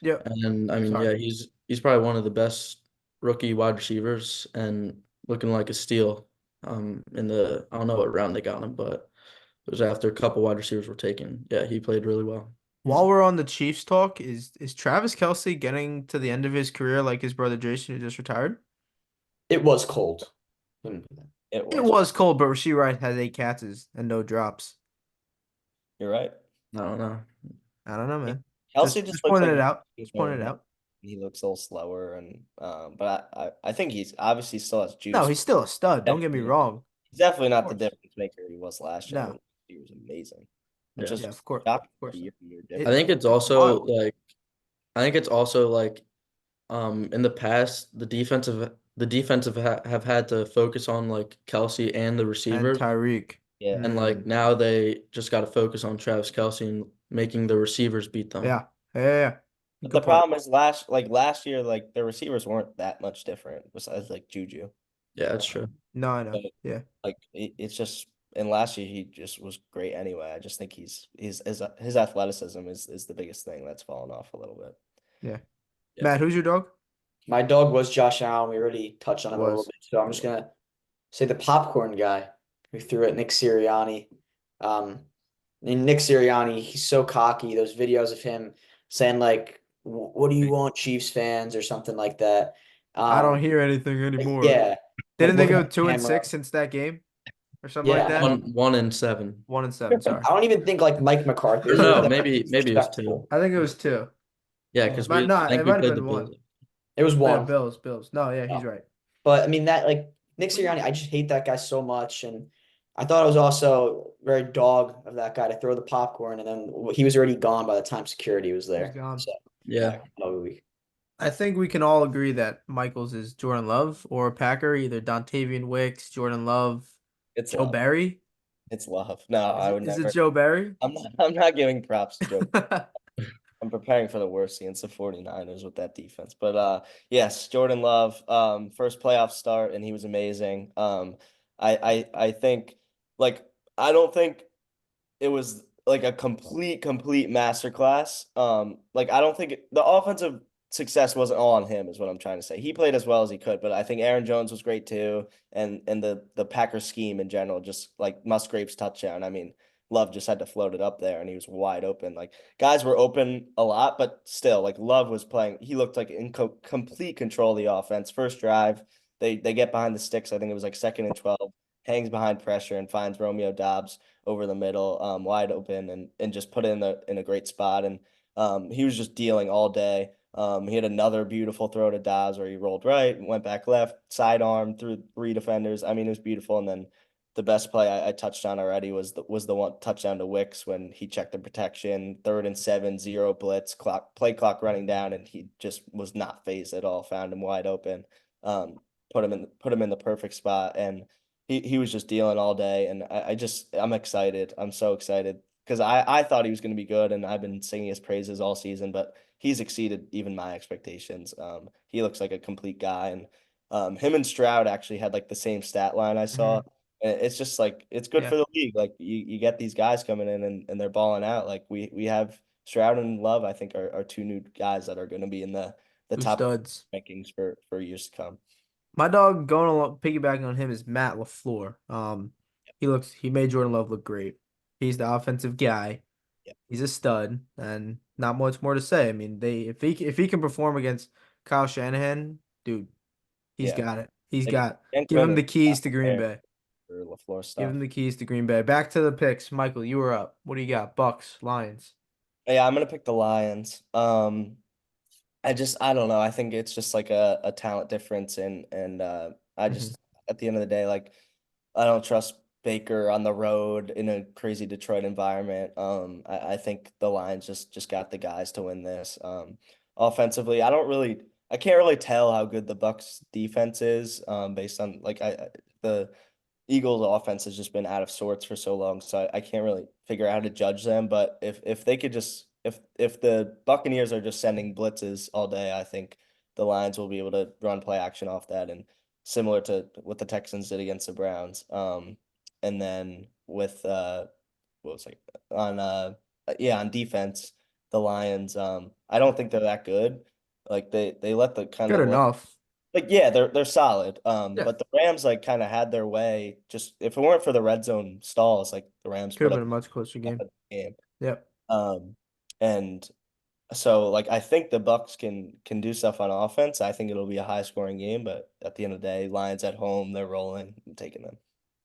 Yeah. And I mean, Sorry. yeah, he's probably one of the best rookie wide receivers and looking like a steal. I don't know what round they got him, but it was after a couple wide receivers were taken. Yeah, he played really well. While we're on the Chiefs talk, is Travis Kelce getting to the end of his career like his brother Jason, who just retired? It was cold. It was cold, but Rashee Rice has 8 catches and no drops. You're right. I don't know. I don't know, man. Kelsey Just just looks pointed like it out. he's Just pointed it more- out. He looks a little slower, and but I think he's obviously still has juice. No, he's still a stud. Don't get me Definitely. wrong. He's definitely not the course. difference maker he was last year. No. He was amazing. Yeah. Just Yeah, of course. stop Of course. year I think it's also wild. like in the past the defensive have had to focus on like Kelce and the And receivers. Tyreek. Yeah. And like now they just got to focus on Travis Kelce and making the receivers beat them. Yeah. Yeah. But Good the point. problem is last year, like the receivers weren't that much different besides like Juju. Yeah, that's true. No, I know. But Yeah. like it's just and last year he just was great anyway. I just think his athleticism is the biggest thing that's fallen off a little bit. Yeah. Yeah. Matt, who's your dog? My dog was Josh Allen. We already touched on him a little Was. bit, so I'm just gonna say the popcorn guy who threw at Nick Sirianni. And Nick Sirianni, he's so cocky. Those videos of him saying like, "What do you want, Chiefs fans?" or something like that. I don't hear anything anymore. Yeah, Didn't they looking go at the 2-6 camera. since that game? Or something Yeah, like that? 1-7. 1-7, sorry. I don't even think like Mike McCarthy. Or no, that maybe it was 2. respectful. I think it was 2. Yeah, because But we no, I think it we might have played been the 1. Bills. It was Yeah, one. Bills. No, yeah, he's Yeah. right. But I mean that like Nick Sirianni, I just hate that guy so much, and I thought it was also very dog of that guy to throw the popcorn, and then he was already gone by the time security was there. gone. So Yeah. I think we can all agree that Michaels is Jordan Love or Packer, either Dontavian Wicks, Jordan Love, It's Joe love. Barry. It's love. No, I would Is never. it Joe Barry? I'm not giving props to Joe. I'm preparing for the worst against the 49ers with that defense. But yes, Jordan Love, first playoff start and he was amazing. I think like I don't think it was like a complete masterclass. Like I don't think the offensive success wasn't all on him, is what I'm trying to say. He played as well as he could, but I think Aaron Jones was great too, and the Packers scheme in general, just like Musgrave's touchdown. I mean, Love just had to float it up there, and he was wide open. Like guys were open a lot, but still, like Love was playing. He looked like in complete control of the offense. First drive, they get behind the sticks. I think it was like 2nd and 12. Hangs behind pressure and finds Romeo Doubs over the middle, wide open, and just put it in a great spot. And he was just dealing all day. He had another beautiful throw to Dobbs where he rolled right, went back left, sidearm through 3 defenders. I mean, it was beautiful. And then the best play I touched on already was the one touchdown to Wicks when he checked the protection, 3rd and 7, 0 blitz, play clock running down, and he just was not phased at all. Found him wide open, put him in the perfect spot, and he was just dealing all day. And I'm excited. I'm so excited because I thought he was going to be good, and I've been singing his praises all season, but he's exceeded even my expectations. He looks like a complete guy, and him and Stroud actually had like the same stat line I saw. And it's just like it's good Yeah. for the league. Like you get these guys coming in and they're balling out. Like we have Stroud and Love, I think, are 2 new guys that are going to be in the Two top studs. rankings for years to come. My dog going along, piggybacking on him is Matt LaFleur. He made Jordan Love look great. He's the offensive guy. Yeah. He's a stud, and not much more to say. I mean, if he can perform against Kyle Shanahan, dude, he's Yeah. got it. He's Like, got. can't Give go him to the keys to Green player Bay. for LaFleur Give stuff. him the keys to Green Bay. Back to the picks. Michael, you were up. What do you got? Bucks, Lions. Yeah, I'm gonna pick the Lions. I don't know. I think it's just like a talent difference, and I just at the end of the day, like I don't trust Baker on the road in a crazy Detroit environment. I think the Lions just got the guys to win this. Offensively, I can't really tell how good the Bucks defense is, based on like the Eagles offense has just been out of sorts for so long, so I can't really figure out how to judge them. But if they could just if the Buccaneers are just sending blitzes all day, I think the Lions will be able to run play action off that, and similar to what the Texans did against the Browns. And then with what was like on defense, the Lions, I don't think they're that good. Like they let the kind Good of enough. like yeah, they're solid. Yeah. But the Rams like kind of had their way. Just if it weren't for the red zone stalls, like the Rams Could put have up been a much closer game. a game. Yep. And so like I think the Bucks can do stuff on offense. I think it'll be a high scoring game, but at the end of the day, Lions at home, they're rolling. I'm taking them.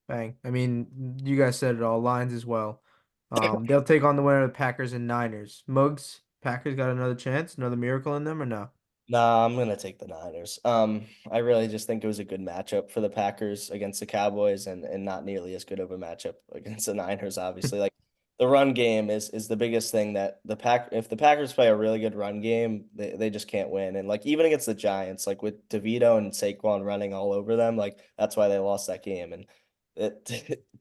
Bang. I mean, you guys said it all. Lions as well. They'll take on the winner of the Packers and Niners. Mugs, Packers got another chance, another miracle in them, or no? Nah, I'm gonna take the Niners. I really just think it was a good matchup for the Packers against the Cowboys, and not nearly as good of a matchup against the Niners. Obviously, like the run game is the biggest thing that if the Packers play a really good run game, they just can't win. And like even against the Giants, like with DeVito and Saquon running all over them, like that's why they lost that game. And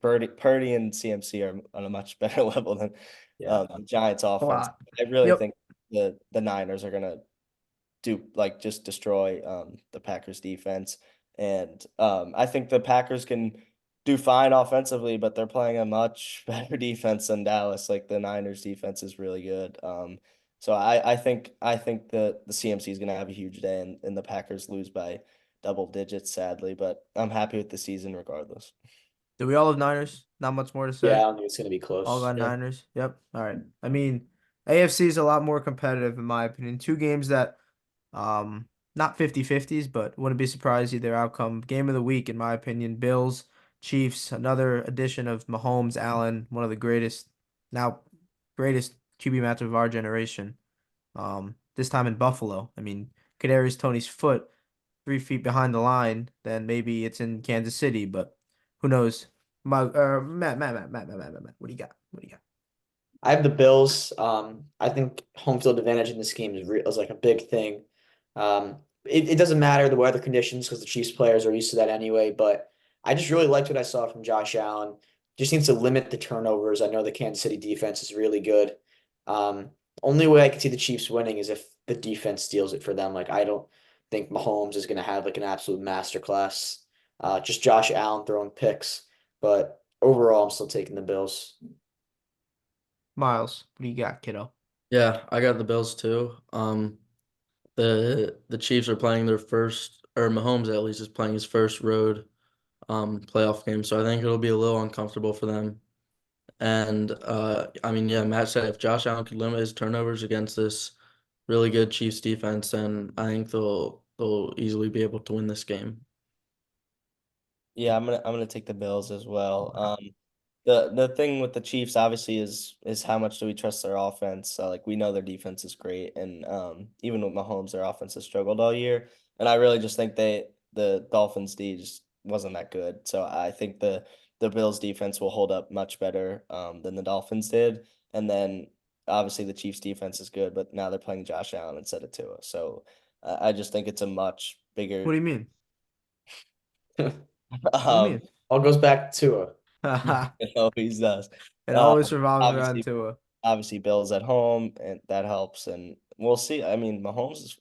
Purdy and CMC are on a much better level than Yeah. the Giants offense. lot. I really Yep. think the Niners are gonna just destroy the Packers defense. And I think the Packers can do fine offensively, but they're playing a much better defense than Dallas. Like the Niners defense is really good. So I think the CMC is gonna have a huge day, and the Packers lose by double digits, sadly. But I'm happy with the season regardless. Do we all have Niners? Not much more to Yeah, I say. don't think it's gonna be All close. got Yeah. Niners. Yep. All right. I mean, AFC is a lot more competitive in my opinion. Two games that not 50-50s, but wouldn't be surprised either outcome. Game of the week, in my opinion, Bills, Chiefs, another edition of Mahomes, Allen, one of the now greatest QB matchup of our generation. This time in Buffalo. I mean, Kadarius Tony's foot 3 feet behind the line, then maybe it's in Kansas City, but who knows? Matt, what do you got? What do you got? I have the Bills. I think home field advantage in this game is like a big thing. It doesn't matter the weather conditions because the Chiefs players are used to that anyway. But I just really liked what I saw from Josh Allen. Just needs to limit the turnovers. I know the Kansas City defense is really good. Um, Only way I can see the Chiefs winning is if the defense steals it for them. Like I don't think Mahomes is going to have like an absolute masterclass. Just Josh Allen throwing picks. But overall, I'm still taking the Bills. Miles, what do you got, kiddo? Yeah, I got the Bills too. The Chiefs are playing their first, or Mahomes at least is playing his first road playoff game, so I think it'll be a little uncomfortable for them. And I mean, yeah, Matt said if Josh Allen could limit his turnovers against this really good Chiefs defense, then I think they'll easily be able to win this game. Yeah, I'm gonna take the Bills as well. The thing with the Chiefs obviously is how much do we trust their offense? Like we know their defense is great, and even with Mahomes, their offense has struggled all year. And I really just think the Dolphins D just wasn't that good. So I think the Bills defense will hold up much better than the Dolphins did. And then obviously the Chiefs defense is good, but now they're playing Josh Allen instead of Tua. So I just think it's a much bigger. What do you mean? What do you um, mean? All goes back to it always does. It Um, always revolves around obviously, Tua. obviously Bills at home, and that helps. And we'll see. I mean,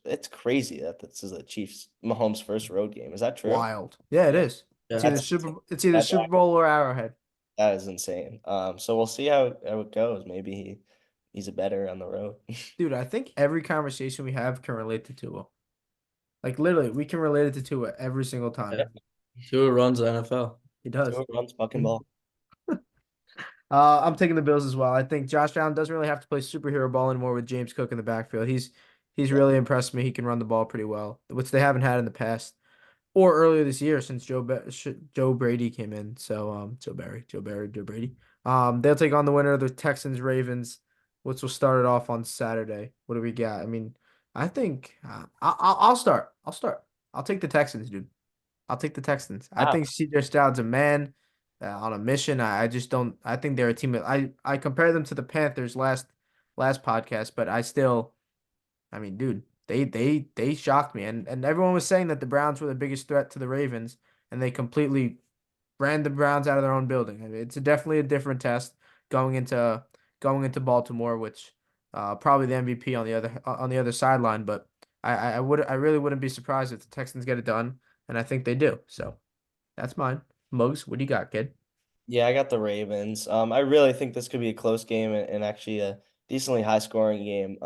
it's crazy that this is the Chiefs Mahomes' first road game. Is that true? Wild. Yeah, it is. Yeah. It's either That's Super Bowl or Arrowhead. that is insane. So we'll see how it goes. Maybe he's a better on the road. Dude, I think every conversation we have can relate to Tua. Like literally, we can relate it to Tua every single time. Yeah. Tua runs the NFL. He does. Tua runs fucking ball. I'm taking the Bills as well. I think Josh Allen doesn't really have to play superhero ball anymore with James Cook in the backfield. He's really impressed me. He can run the ball pretty well, which they haven't had in the past or earlier this year since Joe Brady came in. So Joe Brady. They'll take on the winner of the Texans Ravens, which will start it off on Saturday. What do we got? I mean, I think I'll start. I'll start. I'll take the Texans, dude. I'll take the Texans. I Wow. think CJ Stroud's a man on a mission. I just don't. I think they're a team. I compare them to the Panthers last podcast, but I still. I mean, dude, they shocked me, and everyone was saying that the Browns were the biggest threat to the Ravens, and they completely ran the Browns out of their own building. I mean, it's definitely a different test going into Baltimore, which probably the MVP on the other sideline, but I really wouldn't be surprised if the Texans get it done, and I think they do. So that's mine. Muggs, what do you got, kid? Yeah, I got the Ravens. I really think this could be a close game and actually a decently high scoring game.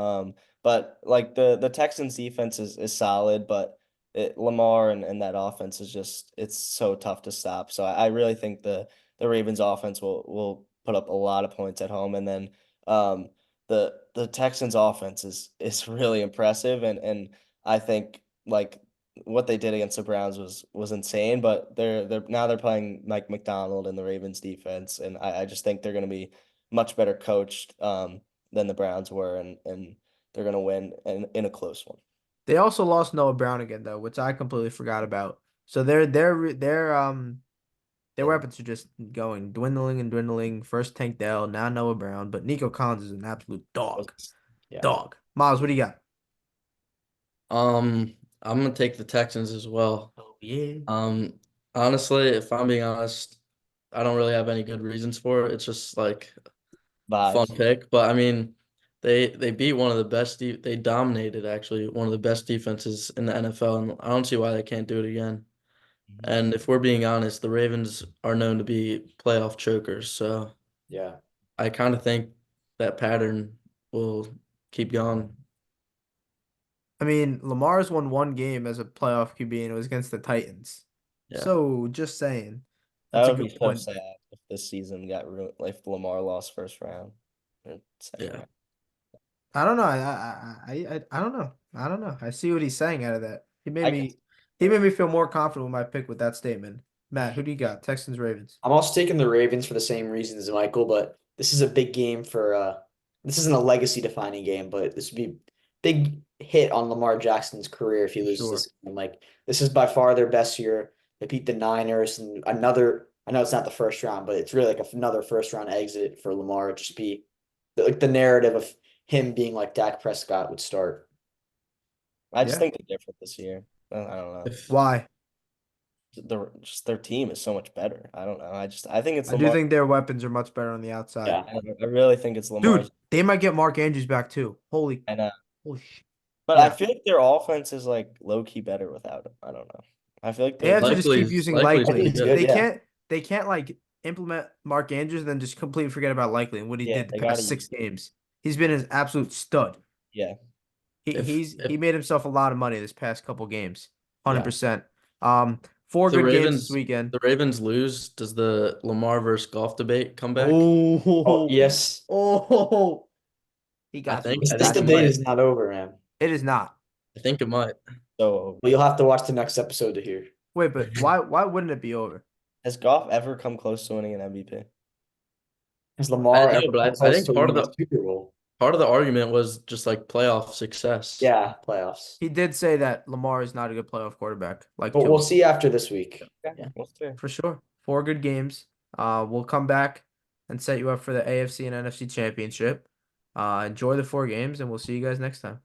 But like the Texans defense is solid, but Lamar and that offense is just it's so tough to stop. So I really think the Ravens offense will put up a lot of points at home, and then the Texans offense is really impressive, and I think like what they did against the Browns was insane, but they're playing Mike McDonald and the Ravens defense, and I just think they're going to be much better coached than the Browns were, and they're going to win in a close one. They also lost Noah Brown again, though, which I completely forgot about. So their Yeah. weapons are just going dwindling and dwindling. First Tank Dell, now Noah Brown, but Nico Collins is an absolute dog. yeah. Dog. Miles, what do you got? I'm gonna take the Texans as well. Oh yeah. Honestly, if I'm being honest, I don't really have any good reasons for it. It's just like a fun Vibes. pick. But I mean, They beat one of the best. They dominated actually one of the best defenses in the NFL, and I don't see why they can't do it again. Mhm. And if we're being honest, the Ravens are known to be playoff chokers, so Yeah. I kind of think that pattern will keep going. I mean, Lamar's won one game as a playoff QB, and it was against the Titans. Yeah. So just saying, That that's a would be good so point. sad if this season got ruined, like if Lamar lost first round. Or second Yeah. round. I don't know. I don't know. I don't know. I see what he's saying out of that. I could- He made me feel more confident with my pick with that statement. Matt, who do you got? Texans, Ravens. I'm also taking the Ravens for the same reasons as Michael, but this is a big game for this isn't a legacy defining game, but this would be big hit on Lamar Jackson's career if he loses Sure. this game. Like this is by far their best year. They beat the Niners and another I know it's not the first round, but it's really like another first round exit for Lamar. It'd just be like the narrative of him being like Dak Prescott would start. I just Yeah. think they're different this year. I don't know. If Why? Their team is so much better. I don't know. I think it's I do Lamar. think their weapons are much better on the outside. Yeah. I really think it's Lamar. Dude, they might get Mark Andrews back too. Holy shit. But I Yeah. feel like their offense is like low key better without him. I don't know. I feel like They have to just Likely keep is- using likely is Likely. pretty good, yeah. They can't like implement Mark Andrews and then just completely forget about Likely and what he Yeah, did the they past gotta 6 games. He's been an absolute stud. Yeah. He made himself a lot of money this past couple games. Yeah. 100%. 4 the good games Ravens this weekend. the Ravens lose, does the Lamar versus Golf debate come back? Oh, yes. Oh, he got think- you. This, I this think it debate might. is not over, man. It is not. I think it might. So Well, you'll have to watch the next episode to hear. Wait, but why wouldn't it be over? has Goff ever come close to winning an MVP? Has Lamar I know, ever but I come close think to part of winning a the- Super Bowl? Part of the argument was just like playoff success. Yeah, playoffs. He did say that Lamar is not a good playoff quarterback. Like But we'll Tua. see after this week. Yeah, we'll see. For sure. 4 good games. We'll come back and set you up for the AFC and NFC championship. Enjoy the 4 games, and we'll see you guys next time.